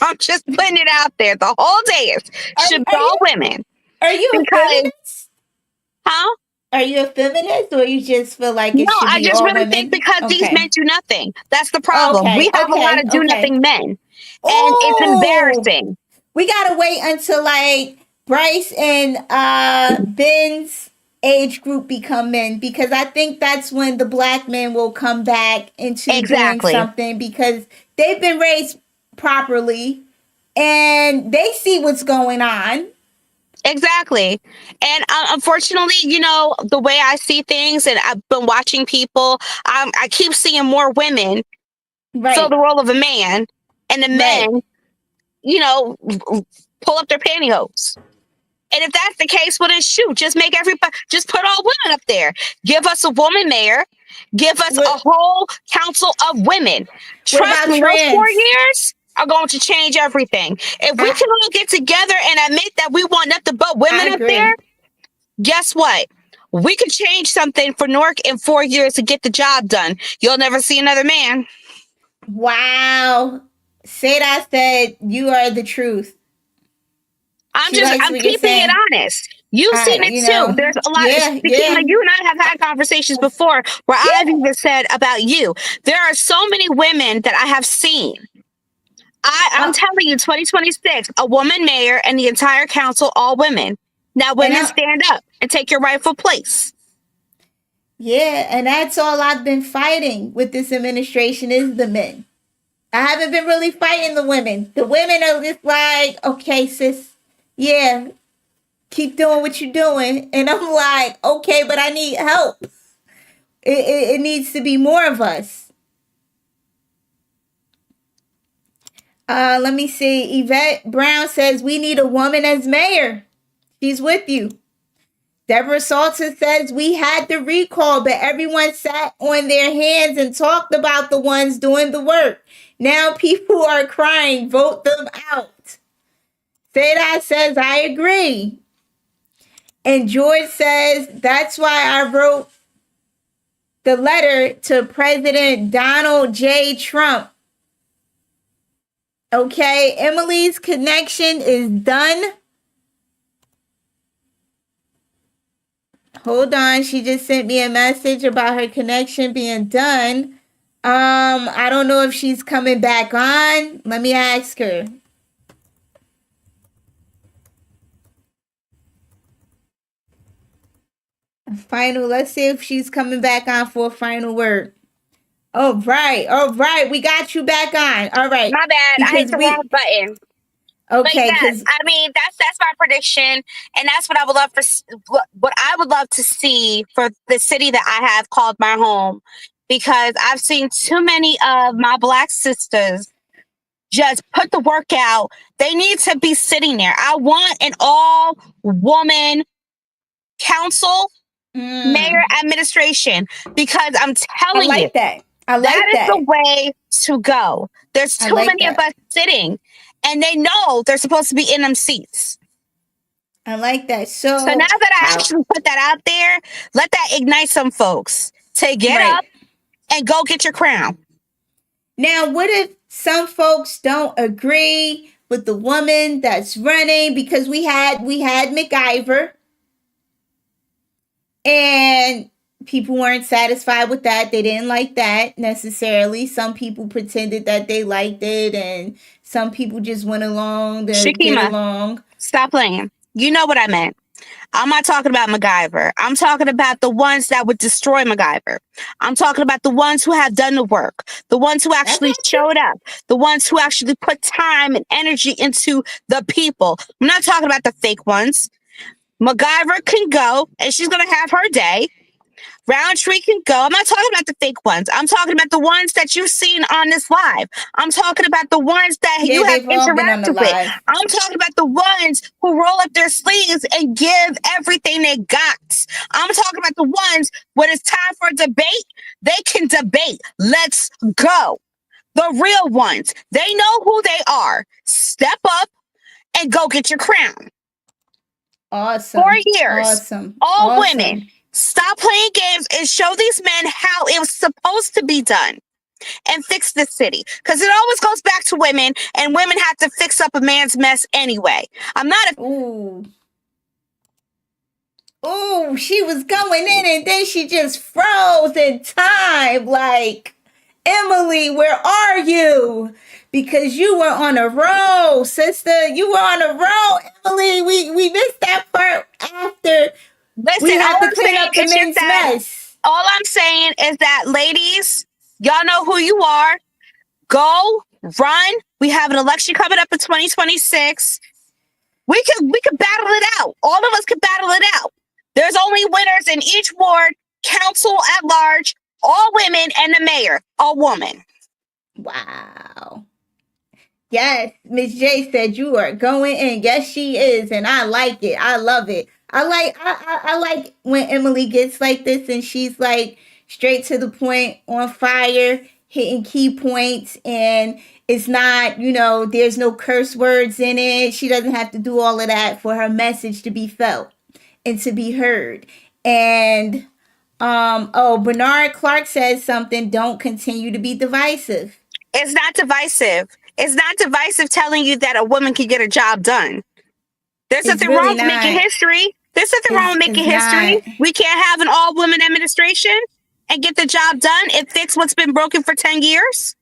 I'm just putting it out there. The whole day it should be all women. Are you a Because, feminist? huh? Are you a feminist, or you just feel like it No, should I be just all really women? think because these Okay. men do nothing. That's the problem. We have a lot of do nothing men. And it's embarrassing. We gotta wait until like Bryce and Ben's age group become men, because I think that's when the black men will come back into Exactly. doing something, because they've been raised properly and they see what's going on. Exactly. And unfortunately, you know, the way I see things, and I've been watching people, I keep seeing more women Right. fill the role of a man, and the Right. men, you know, pull up their pantyhose. And if that's the case, well then shoot, just make everybody, just put all women up there. Give us a woman mayor. Give us a whole council of women. Trust me, those 4 years are going to change everything. If we can all get together and admit that we want nothing but women up there, guess what? We could change something for Newark in 4 years to get the job done. You'll never see another man. Wow. Seda said you are the truth. I'm keeping it honest. You've seen it too. There's a lot of, you and I have had conversations before where I've even said about you. There are so many women that I have seen. I'm telling you, 2026, a woman mayor and the entire council, all women. Now women, stand up and take your rightful place. Yeah, and that's all I've been fighting with this administration is the men. I haven't been really fighting the women. The women are just like, okay, sis, yeah, keep doing what you're doing. And I'm like, okay, but I need help. It needs to be more of us. Let me see. Yvette Brown says, we need a woman as mayor. She's with you. Deborah Salter says, we had the recall, but everyone sat on their hands and talked about the ones doing the work. Now people are crying. Vote them out. Seda says, I agree. And George says, that's why I wrote the letter to President Donald J. Trump. Okay, Emily's connection is done. Hold on, she just sent me a message about her connection being done. I don't know if she's coming back on. Let me ask her. Let's see if she's coming back on for a final word. All right, we got you back on. All right. My bad, I hit the wrong button. Okay, because I mean that's my prediction, and that's what I would love for. What I would love to see for the city that I have called my home, because I've seen too many of my Black sisters just put the work out. They need to be sitting there. I want an all-woman council, mayor, administration, because I'm telling you, that is the way to go. There's too many of us sitting, and they know they're supposed to be in them seats. I like that. So now that I actually put that out there, let that ignite some folks to get up and go get your crown. Now, what if some folks don't agree with the woman that's running? Because we had MacGyver, and people weren't satisfied with that. They didn't like that necessarily. Some people pretended that they liked it, and some people just went along to get Shakima, along. stop playing. You know what I meant. I'm not talking about MacGyver. I'm talking about the ones that would destroy MacGyver. I'm talking about the ones who have done the work, the ones who I actually got you. showed up, the ones who actually put time and energy into the people. I'm not talking about the fake ones. MacGyver can go, and she's going to have her day. Roundtree can go. I'm not talking about the fake ones. I'm talking about the ones that you've seen on this live. I'm talking about the ones that Yeah, you have they've all been on the interacted with. live. I'm talking about the ones who roll up their sleeves and give everything they got. I'm talking about the ones when it's time for a debate, they can debate. Let's go. The real ones. They know who they are. Step up and go get your crown. 4 Awesome. years. Awesome. All women. Awesome. Stop playing games and show these men how it was supposed to be done and fix this city. Because it always goes back to women, and women have to fix up a man's mess anyway. I'm not a. Ooh. Ooh, she was going in and then she just froze in time. Like, Emily, where are you? Because you were on a roll, sister. You were on a roll, Emily. We missed that part after we Listen, had all to I'm clean saying up the is just men's that. mess. All I'm saying is that, ladies, y'all know who you are. Go, run. We have an election coming up in 2026. We can battle it out. All of us can battle it out. There's only winners in each ward, council at large, all women, and the mayor, a woman. Wow. Yes, Miss J said you are going in. Yes, she is, and I like it. I love it. I like when Emily gets like this and she's like straight to the point, on fire, hitting key points, and it's not, there's no curse words in it. She doesn't have to do all of that for her message to be felt and to be heard. And Bernard Clark says something, don't continue to be divisive. It's not divisive. It's not divisive telling you that a woman can get a job done. There's It's nothing really wrong with making not. history. There's nothing wrong with It's making history. not. We can't have an all-woman administration and get the job done and fix what's been broken for 10 years.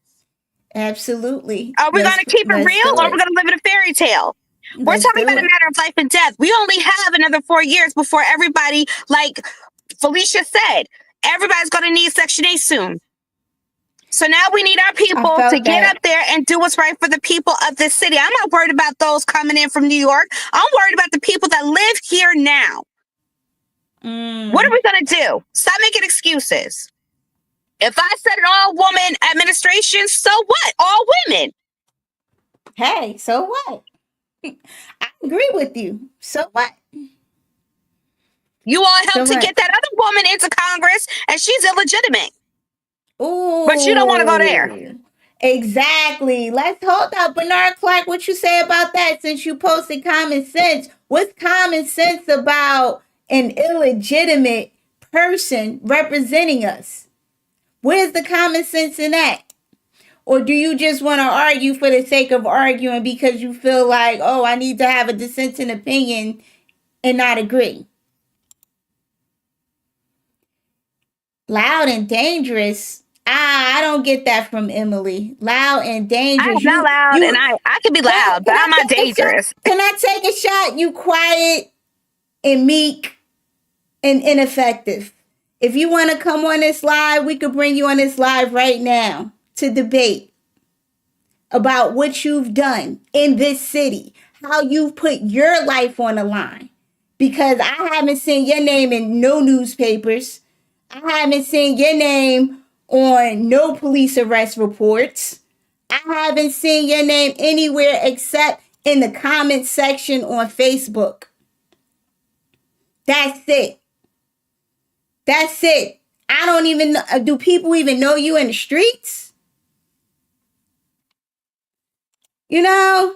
Absolutely. Are we going to keep it Let's real, do or are we it. going to live in a fairy tale? We're Let's talking do about a it. matter of life and death. We only have another 4 years before everybody, like Felicia said, everybody's going to need Section 8 soon. So now we need our people to get up there and do what's right for the people of this city. I'm not worried about those coming in from New York. I'm worried about the people that live here now. What are we going to do? Stop making excuses. If I said an all-woman administration, so what? All women. Hey, so what? I agree with you. So what? You all helped So to get that other woman into Congress, and she's illegitimate. Ooh. But you don't want to go there. Exactly. Let's hold up. Bernard Clark, what you say about that since you posted common sense? What's common sense about an illegitimate person representing us? Where's the common sense in that? Or do you just want to argue for the sake of arguing because you feel like, oh, I need to have a dissenting opinion and not agree? Loud and dangerous. I don't get that from Emily. Loud and dangerous. I'm not loud, and I can be loud, but I'm not dangerous. Can I take a shot? You quiet and meek and ineffective. If you want to come on this live, we could bring you on this live right now to debate about what you've done in this city, how you've put your life on the line. Because I haven't seen your name in no newspapers. I haven't seen your name on no police arrest reports. I haven't seen your name anywhere except in the comment section on Facebook. That's it. That's it. I don't even know. Do people even know you in the streets? You know?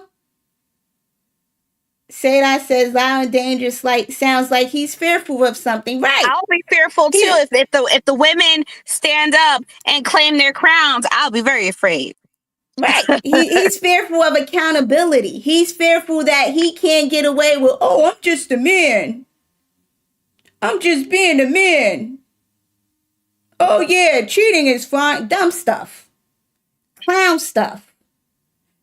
Sadai says loud and dangerous, like sounds like he's fearful of something. Right. I'll be fearful too if the women stand up and claim their crowns. I'll be very afraid. Right. He's fearful of accountability. He's fearful that he can't get away with, oh, I'm just a man. I'm just being a man. Oh yeah, cheating is fine. Dumb stuff. Clown stuff.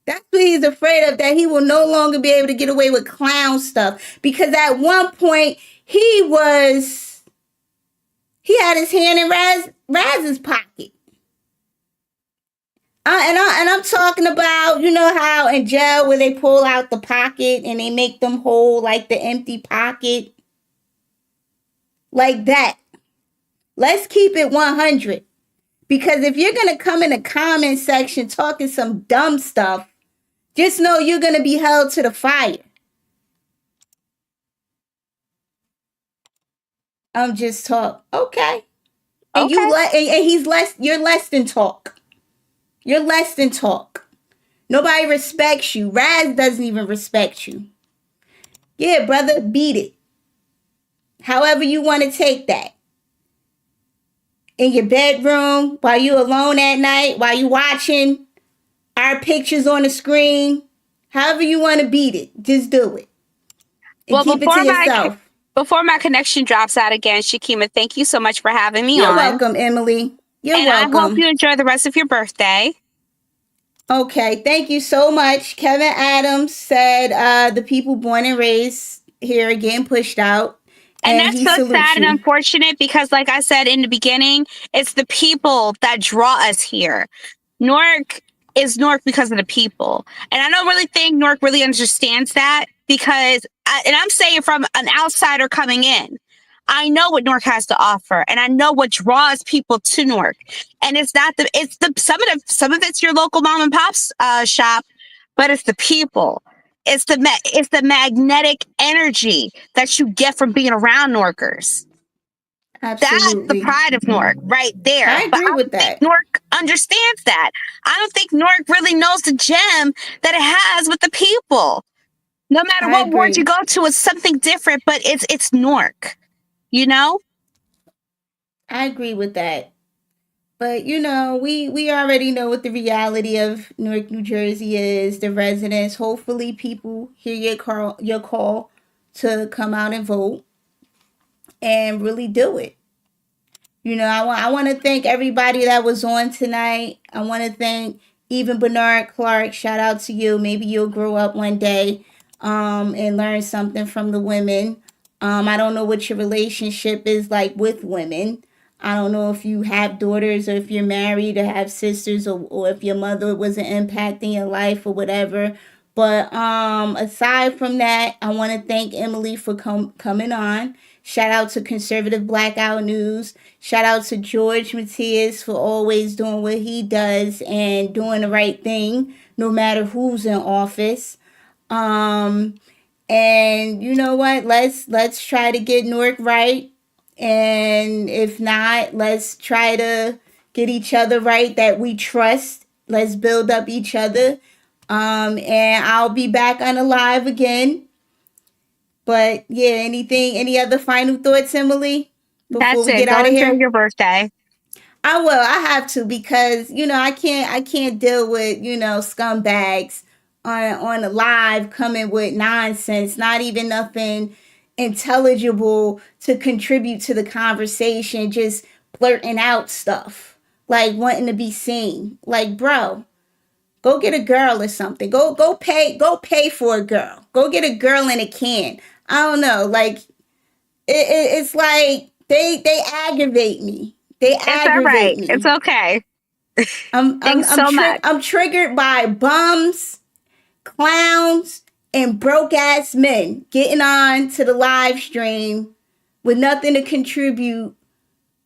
That's what he's afraid of, that he will no longer be able to get away with clown stuff. Because at one point he had his hand in Raz's pocket. And I'm talking about, you know how in jail where they pull out the pocket and they make them whole like the empty pocket? Like that. Let's keep it 100. Because if you're going to come in the comment section talking some dumb stuff, just know you're going to be held to the fire. I'm just talk. Okay. And Okay. and he's less, you're less than talk. You're less than talk. Nobody respects you. Raz doesn't even respect you. Yeah, brother, beat it. However you want to take that. In your bedroom, while you alone at night, while you watching our pictures on the screen, however you want to beat it, just do it. And Well, keep it to yourself. before my connection drops out again, Shakima, thank you so much for having me You're on. welcome, Emily. You're And I hope welcome. you enjoy the rest of your birthday. Okay, thank you so much. Kevin Adams said the people born and raised here are getting pushed out. And And that's he so salutes sad and you. unfortunate because, like I said in the beginning, it's the people that draw us here. Newark is Newark because of the people. And I don't really think Newark really understands that because, and I'm saying from an outsider coming in, I know what Newark has to offer and I know what draws people to Newark. And it's not some of it's your local mom and pop's shop, but it's the people. It's the magnetic energy that you get from being around Newarkers. That's the Absolutely. pride of Newark right there. I But agree I with don't think that. Newark understands that. I don't think Newark really knows the gem that it has with the people. No matter I what ward you agree. go to, it's something different, but it's Newark, you know? I agree with that. But you know, we already know what the reality of Newark, New Jersey is. The residents. Hopefully, people hear your call to come out and vote and really do it. You know, I want to thank everybody that was on tonight. I want to thank even Bernard Clark. Shout out to you. Maybe you'll grow up one day and learn something from the women. I don't know what your relationship is like with women. I don't know if you have daughters or if you're married or have sisters or if your mother was an impact in your life or whatever. But aside from that, I want to thank Emily for coming on. Shout out to Conservative Blackout News. Shout out to George Matias for always doing what he does and doing the right thing, no matter who's in office. Um, and you know what? Let's try to get Newark right. And if not, let's try to get each other right that we trust. Let's build up each other. And I'll be back on the live again. But yeah, any other final thoughts, Emily, before That's we it. get Go out of enjoy here? your birthday. I will. I have to because you know I can't deal with scumbags on the live coming with nonsense, not even nothing intelligible to contribute to the conversation, just blurting out stuff like wanting to be seen. Like, bro, go get a girl or something. Go pay for a girl. Go get a girl in a can. I don't know. Like it's like they aggravate me. They It's all right. aggravate It's me. okay. Thanks so much. I'm triggered by bums, clowns, and broke ass men getting on to the live stream with nothing to contribute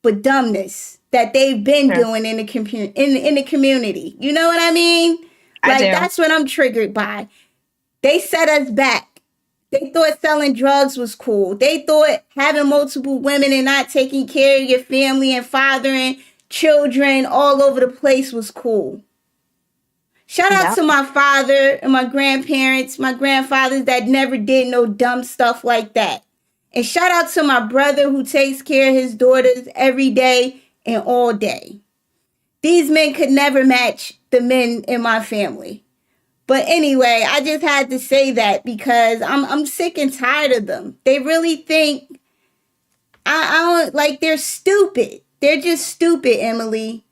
but dumbness that they've been Sure. doing in in the community. You know what I mean? I Like do. that's what I'm triggered by. They set us back. They thought selling drugs was cool. They thought having multiple women and not taking care of your family and fathering children all over the place was cool. Shout out Yep. to my father and my grandparents, my grandfathers that never did no dumb stuff like that. And shout out to my brother who takes care of his daughters every day and all day. These men could never match the men in my family. But anyway, I just had to say that because I'm sick and tired of them. They really think I don't like they're stupid. They're just stupid, Emily.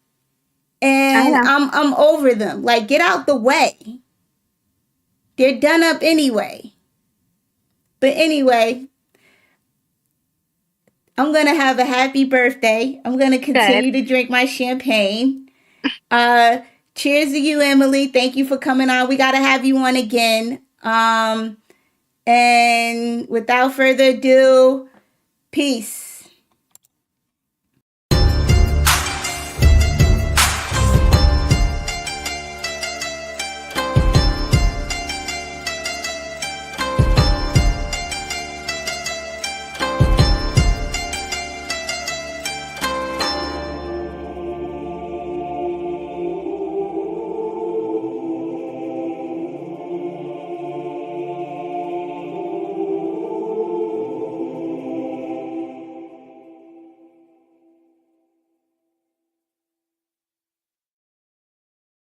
I And know. I'm over them. Like, get out the way. They're done up anyway. But anyway, I'm gonna have a happy birthday. I'm gonna Good. continue to drink my champagne. Uh Cheers to you, Emily. Thank you for coming on. We gotta have you on again. And without further ado, peace.